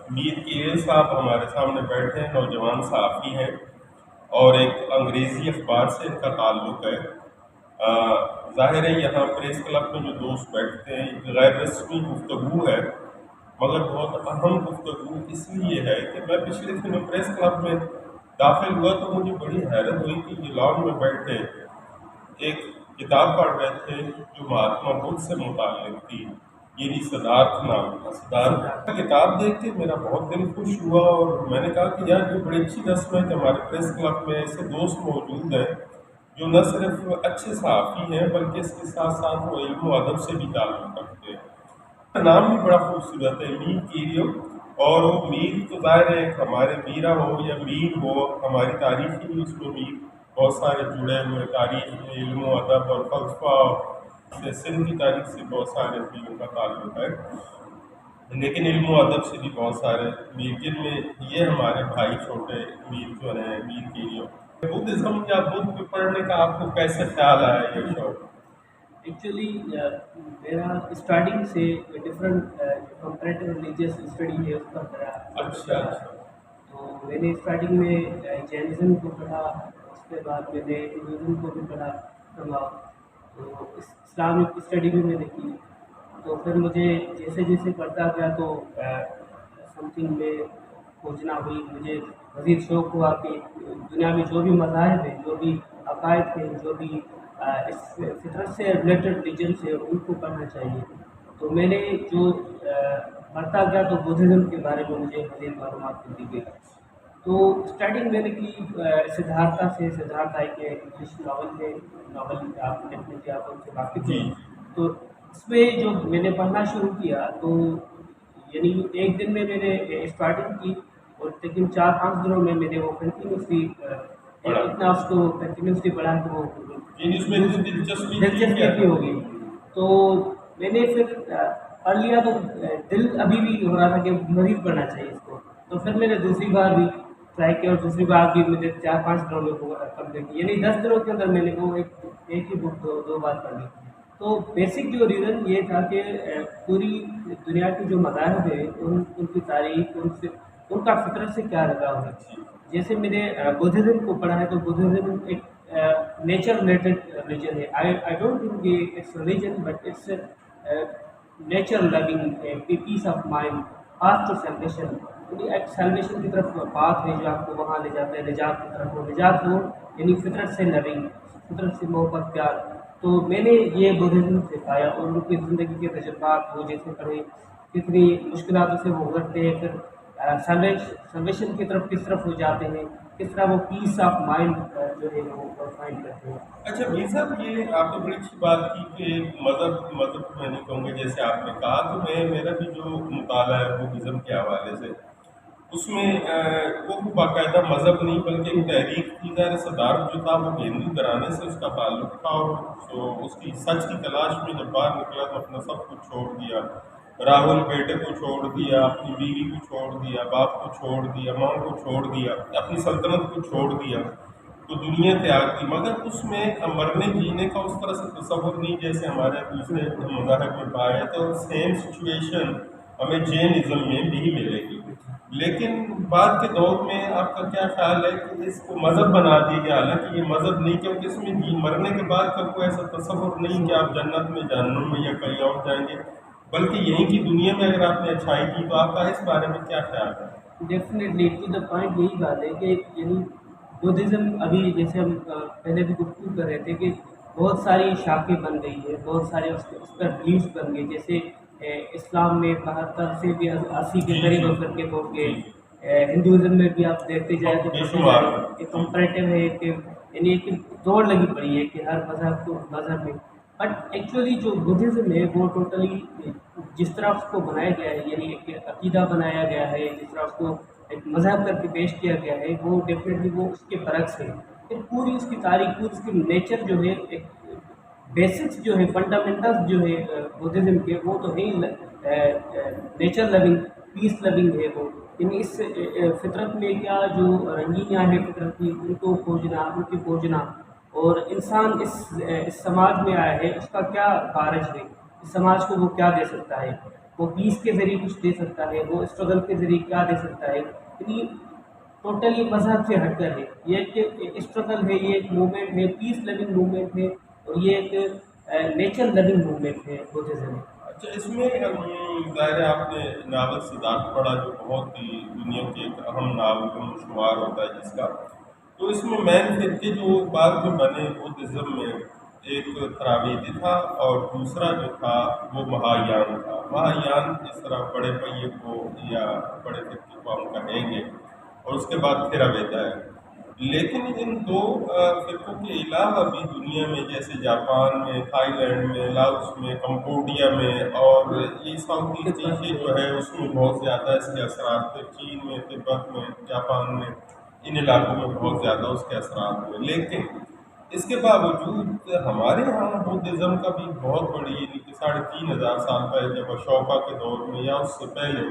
میر کیرل صاحب ہمارے سامنے بیٹھے ہیں، نوجوان صحافی ہیں اور ایک انگریزی اخبار سے ان کا تعلق ہے۔ ظاہر ہے یہاں پریس کلب میں جو دوست بیٹھتے ہیں ایک غیر رسمی گفتگو ہے، مگر بہت اہم گفتگو اس لیے ہے کہ میں پچھلے دنوں پریس کلب میں داخل ہوا تو مجھے بڑی حیرت ہوئی کہ یہ لان میں بیٹھے ایک کتاب پڑھ رہے تھے جو مہاتما بدھ سے متعلق تھی، یعنی صدارتھ نام تھا۔ صدارتھ کتاب دیکھ کے میرا بہت دل خوش ہوا اور میں نے کہا کہ یار یہ بڑی اچھی رسم ہے کہ ہمارے پریس کلب میں ایسے دوست موجود ہیں جو نہ صرف اچھے صحافی ہیں بلکہ اس کے ساتھ ساتھ وہ علم و ادب سے بھی تعلق رکھتے ہیں۔ نام بھی بڑا خوبصورت ہے، میر کیریو، اور وہ میر تو ظاہر ہے ہمارے میرا ہو یا میر ہو، ہماری تاریخ ہی بھی اس میں میر بہت سارے جڑے ہوئے، تاریخ میں علم و ادب اور فلسفہ سے سندھ کی تاریخ سے بہت سارے میروں کا تعلق ہے، لیکن علم و ادب سے بھی بہت سارے میر، جن میں یہ ہمارے بھائی چھوٹے میر جو ہیں میر کیریو۔ بدھزم یا بدھ کو پڑھنے کا آپ کو کیسے خیال آیا یہ شوق؟ ایکچولی میرا اسٹارٹنگ سے ڈفرینٹ کمپریٹو ریلیجیس اسٹڈی ہے، اس کا میرا اچھا تو میں نے اسٹارٹنگ میں جینزم کو پڑھا، اس کے بعد میں نے ہندوازم کو بھی پڑھا سنبھا، تو اسلامک اسٹڈی بھی میں نے کی، تو پھر مجھے جیسے جیسے پڑھتا گیا تو سم تھنگ میں کھوجنا ہوئی، مجھے مزید شوق ہوا کہ دنیا میں جو بھی مذاہب ہیں، جو بھی عقائد ہیں، جو بھی اس فطرت سے ریلیٹڈ ریلیجنس ہے ان کو پڑھنا چاہیے۔ تو میں نے جو پڑھتا گیا تو بدھزم کے بارے میں مجھے مزید معلومات ملتی گئی۔ تو اسٹارٹنگ میں نے کی سدھارتھا سے، سدھارتھا ایک انگلش ناول ہے، ناول آپ ڈیفینیٹلی آپ ان سے واقف ہیں۔ تو اس میں جو میں نے پڑھنا شروع کیا تو یعنی ایک دن میں نے اسٹارٹنگ کی اور لیکن 4-5 دنوں میں نے وہ کنٹینیوسلی اتنا اس کو کنٹینیوسلی پڑھا کہ وہ اس میں دلچسپی دلچسپی ہو گئی۔ تو میں نے پھر پڑھ لیا تو دل ابھی بھی ہو رہا تھا کہ مزید پڑھنا چاہیے اس کو، تو پھر میں نے دوسری بار بھی ٹرائی کیا اور دوسری بار بھی مجھے 4-5 دنوں میں کمپلیٹ کی، یعنی 10 دنوں کے اندر میں نے وہ ایک ہی بک دو بار پڑھ لی۔ تو بیسک جو ریزن یہ تھا کہ پوری دنیا کی جو مذاہب ہے ان کی تاریخ، ان کا فطرت سے کیا لگاؤ ہے۔ جیسے میں نے بدھزم کو پڑھا ہے تو بدھزم ایک نیچر ریلیٹڈ ریلیجن ہے۔ آئی ڈونٹ تھنک کہ it's religion but it's nature loving, peace of mind, pass to salvation, یعنی ایک سیلویشن کی طرف پاتھ ہے جو آپ کو وہاں لے جاتا ہے، نجات کی طرف، وہ نجات ہو یعنی فطرت سے لونگ، فطرت سے محبت پیار۔ تو میں نے یہ بدھزم سے پایا اور ان کی زندگی کے تجربات وہ جیسے پڑھے، کتنی مشکلاتوں سے وہ گزرتے ہیں، پھر سلویشن کی طرف کس طرف ہو جاتے ہیں، کس طرح وہ پیس آف مائنڈ جو ہے وہ فائنڈ کرتے ہیں۔ اچھا میر صاحب، یہ آپ نے بڑی اچھی بات کی کہ مذہب میں نہیں کہوں گا، جیسے آپ نے کہا تو میرا بھی جو مطالعہ ہے بدھزم کے حوالے سے، اس میں وہ باقاعدہ مذہب نہیں بلکہ ایک تحریک تھی۔ ظاہر صدارت جو تھا وہ ہندو گھرانے سے اس کا تعلق تھا، اور تو اس کی سچ کی تلاش میں جب باہر نکلا تو اپنا سب کچھ چھوڑ دیا، راہل بیٹے کو چھوڑ دیا، اپنی بیوی کو چھوڑ دیا، باپ کو چھوڑ دیا، ماں کو چھوڑ دیا، اپنی سلطنت کو چھوڑ دیا، تو دنیا تیار کی، مگر اس میں مرنے جینے کا اس طرح سے تصور نہیں جیسے ہمارے دوسرے مذاہب میں پائے، تو سیم سچویشن ہمیں جینزم میں بھی ملے گی۔ لیکن بعد کے دور میں آپ کا کیا خیال ہے کہ اس کو مذہب بنا دیا گیا، حالانکہ یہ مذہب نہیں، کیونکہ اس میں مرنے کے بعد کا کوئی ایسا تصور نہیں کہ آپ جنت میں، جہنم میں یا کہیں اور جائیں گے، بلکہ یہیں کی دنیا میں اگر آپ نے اچھائی کی تو آپ کا اس بارے میں کیا خیال ہے؟ ڈیفینیٹلی ٹو دا پوائنٹ یہی بات ہے کہ یعنی بدھزم ابھی جیسے ہم پہلے بھی گفتگو کر رہے تھے کہ بہت ساری شاخیں بن گئی ہے، بہت سارے اس پر بلیفس بن گئے، جیسے اسلام میں 72 سے بھی 80 کے قریب فرقے پہنچ گئے، ہندوازم میں بھی آپ دیکھتے جائیں تو ایک کمپریٹو ہے کہ یعنی ایک دوڑ لگی پڑی ہے کہ ہر مذہب کو مذہب میں، بٹ ایکچولی جو بدھزم ہے وہ ٹوٹلی جس طرح اس کو بنایا گیا ہے، یعنی ایک عقیدہ بنایا گیا ہے، جس طرح اس کو ایک مذہب کر کے پیش کیا گیا ہے، وہ ڈیفینیٹلی وہ اس کے برعکس ہے۔ پھر پوری اس کی تاریخ، پوری اس کی نیچر جو ہے، ایک بیسکس جو ہے، فنڈامنٹلز جو ہے بدھزم کے، وہ تو ہے نیچر لونگ، پیس لونگ ہے وہ، یعنی اس فطرت میں کیا جو رنگینیاں ہیں فطرت کی ان کو کھوجنا، ان کی کھوجنا، اور انسان اس سماج میں آیا ہے، اس کا کیا کارج ہے، اس سماج کو وہ کیا دے سکتا ہے۔ وہ پیس کے ذریعے کچھ دے سکتا ہے، وہ اسٹرگل کے ذریعے کیا دے سکتا ہے. یعنی ٹوٹلی مذہب سے ہٹ کر ہے، یہ ایک اسٹرگل ہے، یہ ایک موومنٹ ہے، پیس لونگ موومنٹ ہے، اور یہ ایک نیچر لونگ موومنٹ ہے بدھزم. اچھا، اس میں ظاہر ہے آپ نے ناول صدارت پڑھا جو بہت ہی دنیا کے ایک اہم ناول میں شمار ہوتا ہے جس کا، تو اس میں مین فرقے جو بعد میں بنے بدھزم میں ایک تھراویدی تھا اور دوسرا جو تھا وہ مہایان تھا. مہایان اس طرح بڑے پہیے کو یا بڑے فرقے کو ہم کہیں گے، اور اس کے بعد تھراویدا ہے. لیکن ان دو فرقوں کے علاوہ بھی دنیا میں جیسے جاپان میں، تھائی لینڈ میں، لاؤس میں، کمبوڈیا میں، اور یہ ساؤتھ ایسٹ ایشیا جو ہے اس میں بہت زیادہ اس کے اثرات تھے. چین میں، تبت میں، جاپان میں، ان علاقوں میں بہت زیادہ اس کے اثرات ہوئے. لیکن اس کے باوجود ہمارے ہاں بدھزم کا بھی بہت بڑی، یعنی کہ 3500 سال پہلے جب اشوکا کے دور میں یا اس سے پہلے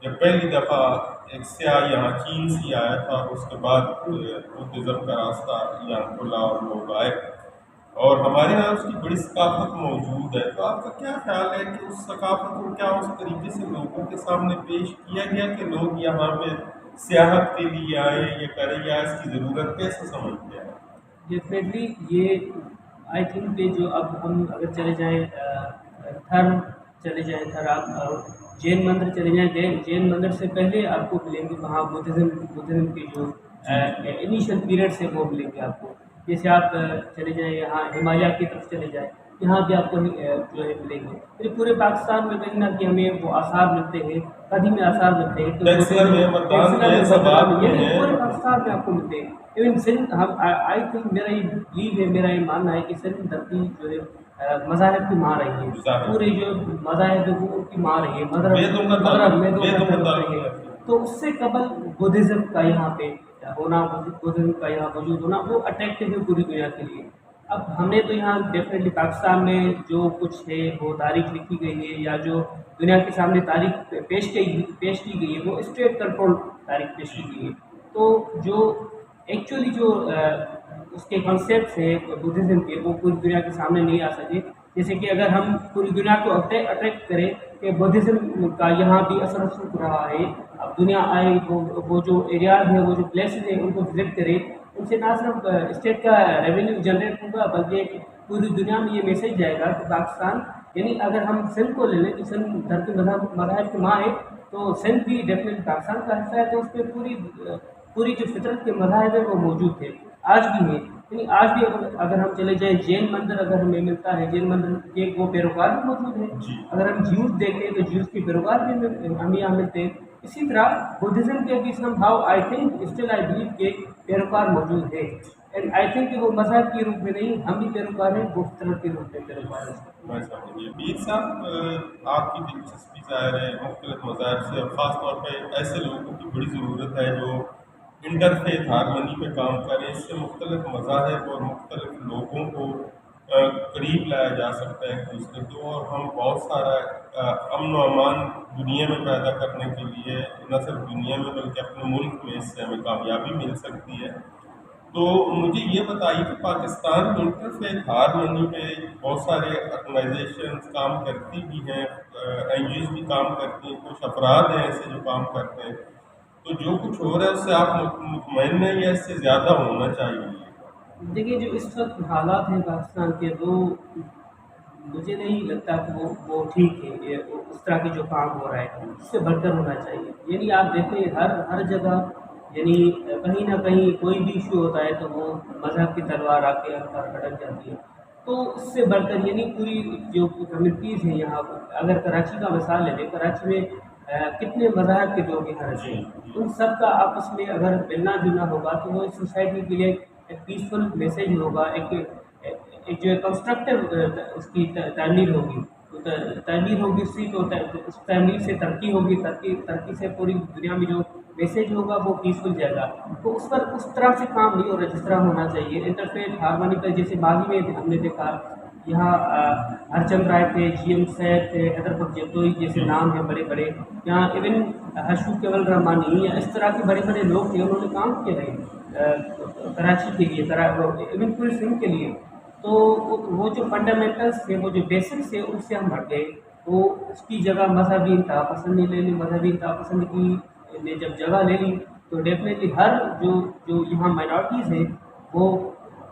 جب پہلی دفعہ ایک سیاح یہاں چین سے آیا تھا، اس کے بعد بدھزم کا راستہ یہاں کھلا اور لوگ آئے، اور ہمارے یہاں اس کی بڑی ثقافت موجود ہے. تو آپ کا کیا خیال ہے کہ اس ثقافت کو کیا اس طریقے سے لوگوں کے سامنے پیش کیا گیا کہ لوگ یہاں پہ سیاحت کے لیے آئے یا کریں، یا اس کی ضرورت کیسے سمجھتے ہیں؟ ڈیفینیٹلی یہ آئی تھنک کہ جو اب ہم اگر چلے جائیں تھر چلے جائیں تھر آپ جین مندر چلے جائیں، جین مندر سے پہلے آپ کو ملیں گے وہاں بدھزم کے جو انیشل پیریڈس ہیں وہ ملیں گے آپ کو. جیسے آپ چلے جائیں یہاں ہمالیہ کی طرف چلے جائیں، یہاں بھی آپ کو جو ہے ملیں گے. پھر پورے پاکستان میں کہیں نہ کہ ہمیں وہ آثار ملتے ہیں، قدیم آثار ملتے ہیں، پورے پاکستان میں آپ کو ملتے ہیں. ایون سندھ، ہم آئی تھنک میرا یہ بلیو ہے، میرا یہ ماننا ہے کہ سندھ دھرتی جو ہے مذاہب کی ماں رہی ہے. پورے جو مذاہب ہے وہ ان کی ماں رہی ہے، تو اس سے قبل بدھزم کا یہاں پہ ہونا، بدھزم کا یہاں وجود ہونا وہ اٹریکٹیو ہے پوری دنیا کے لیے. اب ہم نے تو یہاں ڈیفینیٹلی پاکستان میں جو کچھ ہے وہ تاریخ لکھی گئی ہے یا جو دنیا کے سامنے تاریخ پیش کی گئی ہے وہ اسٹیٹ کنٹرول تاریخ پیش کی گئی ہے. تو جو ایکچولی جو اس کے کنسیپٹس ہیں بدھزم کے وہ پوری دنیا کے سامنے نہیں آ سکے. جیسے کہ اگر ہم پوری دنیا کو اٹریکٹ کریں کہ بدھزم کا یہاں بھی اثر رسوخ رہا ہے، اب دنیا آئے وہ جو ایریاز ہیں، وہ جو پلیسز ہیں ان کو وزٹ کرے، ان سے نہ صرف اسٹیٹ کا ریونیو جنریٹ ہوگا بلکہ پوری دنیا میں یہ میسج جائے گا کہ پاکستان، یعنی اگر ہم سندھ کو لے لیں تو سندھ دھرتی مذاہب کی ماں ہے، تو سندھ بھی ڈیفینیٹلی پاکستان کا حصہ ہے. تو اس پہ پوری جو فطرت کے مذاہب ہیں وہ موجود تھے، آج بھی ہیں. یعنی آج بھی اگر ہم چلے جائیں جین مندر اگر ہمیں ملتا ہے، جین مندر کے وہ پیروکار بھی موجود ہیں. اگر ہم جیوز دیکھیں تو جیوز کے پیروکار بھی ہمیں یہاں ملتے ہیں. اسی طرح بدھزم کے بھی some how I think still I believe کے پیروکار موجود ہیں. اینڈ آئی تھنک کہ وہ مذہب کے روپ میں نہیں، ہم بھی پیروکار ہیں، وہ فطرت کے روپ میں پیروکار ہیں. میر صاحب، آپ کی دلچسپی ظاہر ہے مختلف مذاہب سے، اور خاص طور پہ ایسے لوگوں کی بڑی ضرورت ہے جو انٹرفیتھ ہارمنی پہ کام کریں. اس سے مختلف مذاہب اور مختلف لوگوں کو قریب لایا جا سکتا ہے ایک دوسرے کو، اور ہم بہت سارا امن و امان دنیا میں پیدا کرنے کے لیے، نہ صرف دنیا میں بلکہ اپنے ملک میں اس سے ہمیں کامیابی مل سکتی ہے. تو مجھے یہ بتائیے کہ پاکستان میں انٹرفیتھ ہارمنی پہ بہت سارے آرگنائزیشنز کام کرتی بھی ہیں، این جی اوز بھی کام کرتی ہیں، کچھ افراد ہیں ایسے جو کام کرتے ہیں. تو جو کچھ ہو رہا ہے اس سے آپ مطمئن ہیں یا اس سے زیادہ ہونا چاہیے؟ دیکھیے جو اس وقت حالات ہیں پاکستان کے، وہ مجھے نہیں لگتا کہ وہ ٹھیک ہے. یہ اس طرح کے جو کام ہو رہا ہے اس سے بڑھ کر ہونا چاہیے. یعنی آپ دیکھیں ہر جگہ، یعنی کہیں نہ کہیں کوئی بھی ایشو ہوتا ہے تو وہ مذہب کی تلوار آ کے اٹک جاتی ہے. تو اس سے بڑھ کر یعنی پوری جو کمیونٹیز ہیں یہاں پر، اگر کراچی کا مثال لے لیں، کراچی میں کتنے مذاہب کے لوگ یہاں رہتے ہیں، ان سب کا آپس میں اگر ملنا جلنا ہوگا تو وہ اس سوسائٹی کے لیے ایک پیسفل میسیج ہوگا، ایک جو کنسٹرکٹیو اس کی تعمیر ہوگی. تعمیر ہوگی اس کی، تو اس تعمیر سے ترقی ہوگی، ترقی سے پوری دنیا میں جو میسیج ہوگا وہ پیسفل جائے گا. تو اس پر اس طرح سے کام نہیں ہو رہا جس طرح ہونا چاہیے. انٹرفیتھ ہارمنی پر جیسے ماضی میں ہم نے دیکھا یہاں ہرچند رائے تھے، جی ایم صاحب تھے، حیدر بخش جتوئی جیسے نام ہیں بڑے بڑے، یہاں ایون حشو کیول رحمانی یا اس طرح کے بڑے بڑے لوگ تھے، انہوں نے کام کیے ہیں کراچی کے لیے، ایون پورے سندھ کے لیے. تو وہ جو فنڈامنٹلس تھے، وہ جو بیسکس تھے، ان سے ہم ہٹ گئے. تو اس کی جگہ مذہبی انتہا پسندی لے لی، مذہبی انتہا پسند کی نے جب جگہ لے لی تو ڈیفینیٹلی ہر جو یہاں مائنارٹیز ہیں وہ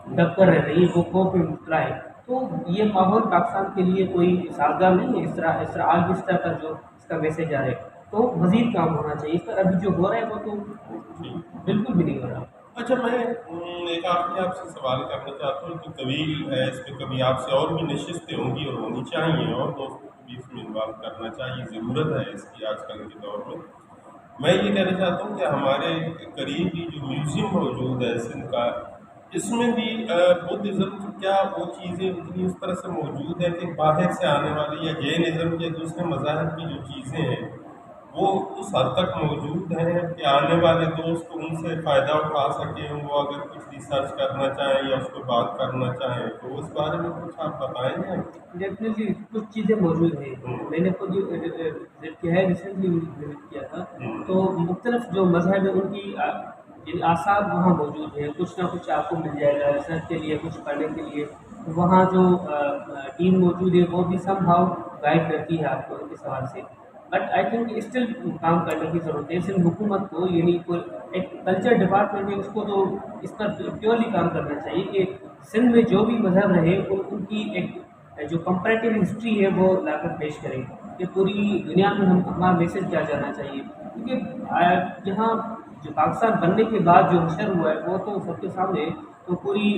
دب کر رہ رہی ہے، وہ خوف میں مبتلا ہے. تو یہ ماحول پاکستان کے لیے کوئی سازگار نہیں ہے. اس طرح آج اس طرح کا جو اس کا میسج آ رہا ہے تو مزید کام ہونا چاہیے. اس پر ابھی جو ہو رہا ہے وہ تو بالکل بھی نہیں ہو رہا. اچھا، میں ایک آخری آپ سے سوال کرنا چاہتا ہوں کہ طویل ہے اس پہ، کبھی آپ سے اور بھی نشستیں ہوں گی اور ہونی چاہیے، اور دوستوں کو بھی اس میں انوالو کرنا چاہیے، ضرورت ہے اس کی آج کل کے دور میں. میں یہ کہنا چاہتا ہوں کہ ہمارے قریب ہی جو میوزیم موجود ہے سندھ کا، اس میں بھی بدھزم کی کیا وہ چیزیں اتنی اس طرح سے موجود ہیں کہ باہر سے آنے والی یا جینزم کے دوسرے مذاہب کی جو چیزیں ہیں وہ اس حد تک موجود ہیں کہ آنے والے دوست ان سے فائدہ اٹھا سکیں. وہ اگر کچھ ریسرچ کرنا چاہیں یا اس پہ بات کرنا چاہیں تو اس بارے میں کچھ آپ بتائیں گے؟ ڈیفینیٹلی کچھ چیزیں موجود ہیں. میں نے خود وزٹ کیا ہے، ریسنٹلی وزٹ کیا تھا. تو مختلف جو مذہب ہیں ان کی آثار وہاں موجود ہیں. کچھ نہ کچھ آپ کو مل جائے گا ریسرچ کے لیے، کچھ پڑھنے کے لیے. وہاں جو ٹیم موجود ہے وہ بھی سم ہاؤ گائڈ کرتی ہے آپ کو ان کے سوال سے. بٹ آئی تھنک اسٹل کام کرنے کی ضرورت ہے. صرف حکومت کو، یعنی کوئی ایک کلچر ڈپارٹمنٹ ہے، اس کو تو اس پر پیورلی کام کرنا چاہیے کہ سندھ میں جو بھی مذہب رہے ان کی ایک جو کمپریٹیو ہسٹری ہے وہ لا کر پیش کریں کہ پوری دنیا میں ہمارا میسج کیا جانا چاہیے. کیونکہ یہاں جو پاکستان بننے کے بعد جو حشر ہوا ہے وہ تو سب کے سامنے ہے. تو پوری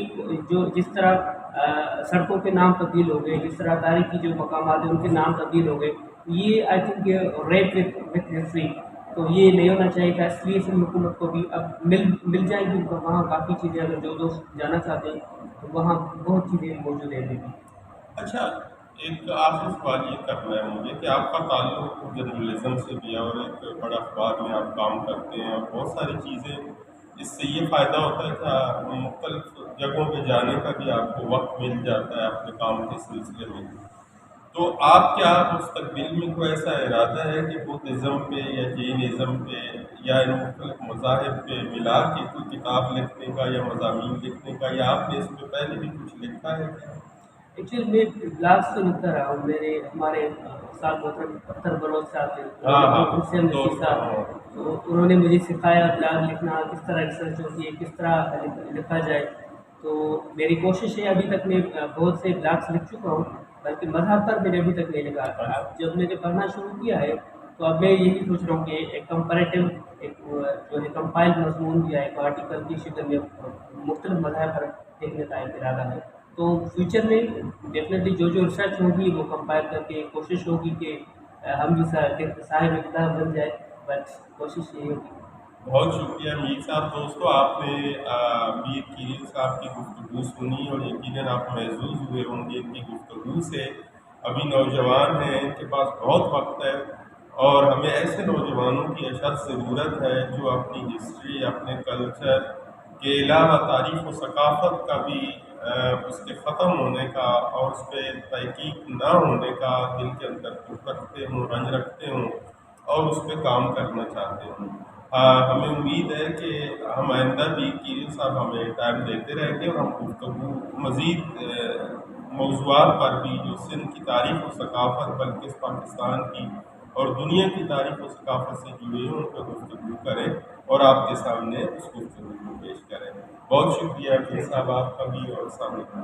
جو جس طرح سڑکوں کے نام تبدیل ہو گئے، جس طرح تاریخی جو مقامات ہیں ان کے نام تبدیل ہو گئے، یہ I think rape with history. تو یہ نہیں ہونا چاہیے تھا. اس لیے سندھ حکومت کو بھی اب مل جائے گی وہاں کافی چیزیں. اگر جو دوست جانا چاہتے ہیں تو وہاں بہت چیزیں موجود ہیں ابھی بھی. اچھا، ایک آخری سوال یہ کرنا ہے مجھے کہ آپ کا تعلق جرنلزم سے بھی ہے اور ایک بڑا اخبار میں آپ کام کرتے ہیں اور بہت ساری چیزیں، اس سے یہ فائدہ ہوتا ہے کہ مختلف جگہوں پہ جانے کا بھی آپ کو وقت مل جاتا ہے اپنے کام کے سلسلے میں. تو آپ کیا مستقبل میں کوئی ایسا ارادہ ہے کہ بدھزم پہ یا جینزم پہ یا ان مختلف مذاہب پہ ملا کے کوئی کتاب لکھنے کا یا مضامین لکھنے کا، یا آپ نے اس پہ پہلے بھی کچھ لکھا ہے کیا؟ ایکچولی میں بلاگس تو لکھتا رہا ہوں. ہمارے استاد محترم اختر بلوچ صاحب تھے، ان سے ہم نے سیکھا. تو انہوں نے مجھے سکھایا بلاگ لکھنا، کس طرح ریسرچ ہوتی ہے، کس طرح لکھا جائے. تو میری کوشش ہے، ابھی تک میں بہت سے بلاگس لکھ چکا ہوں، بلکہ مذہب پر میں نے ابھی تک نہیں لکھا. اب جب میں نے پڑھنا شروع کیا ہے تو اب میں یہی سوچ رہا ہوں کہ ایک کمپیریٹیو ایک جو ہے کمپائل مضمون یا ایک آرٹیکل کی شکل میں مختلف مذاہب پر لکھنے کا ایک ارادہ ہے. تو فیوچر میں ڈیفینیٹلی جو ریسرچ ہوگی وہ کمپائل کر کے کوشش ہوگی کہ ہم بھی صاحب کتاب بن جائے. بٹ کوشش یہی ہوگی. بہت شکریہ میر صاحب. دوستو، آپ نے میر کریم صاحب کی گفتگو سنی اور یقیناً آپ محظوظ ہوئے ہوں گے ان کی گفتگو سے. ابھی نوجوان ہیں، ان کے پاس بہت وقت ہے اور ہمیں ایسے نوجوانوں کی اشد ضرورت ہے جو اپنی ہسٹری، اپنے کلچر کے علاوہ تاریخ و ثقافت کا بھی اس کے ختم ہونے کا اور اس پہ تحقیق نہ ہونے کا دل کے اندر دکھ رکھتے ہوں، رنج رکھتے ہوں اور اس پہ کام کرنا چاہتے ہوں. ہمیں امید ہے کہ ہم آئندہ بھی کریم صاحب ہمیں ٹائم دیتے رہیں گے اور ہم گفتگو مزید موضوعات پر بھی جو سندھ کی تاریخ و ثقافت، بلکہ اس پاکستان کی اور دنیا کی تاریخ و ثقافت سے جڑے ہیں ان پر گفتگو کریں اور آپ کے سامنے اس گفتگو کو پیش کریں. بہت شکریہ میر صاحب آپ کا بھی اور السلام علیکم.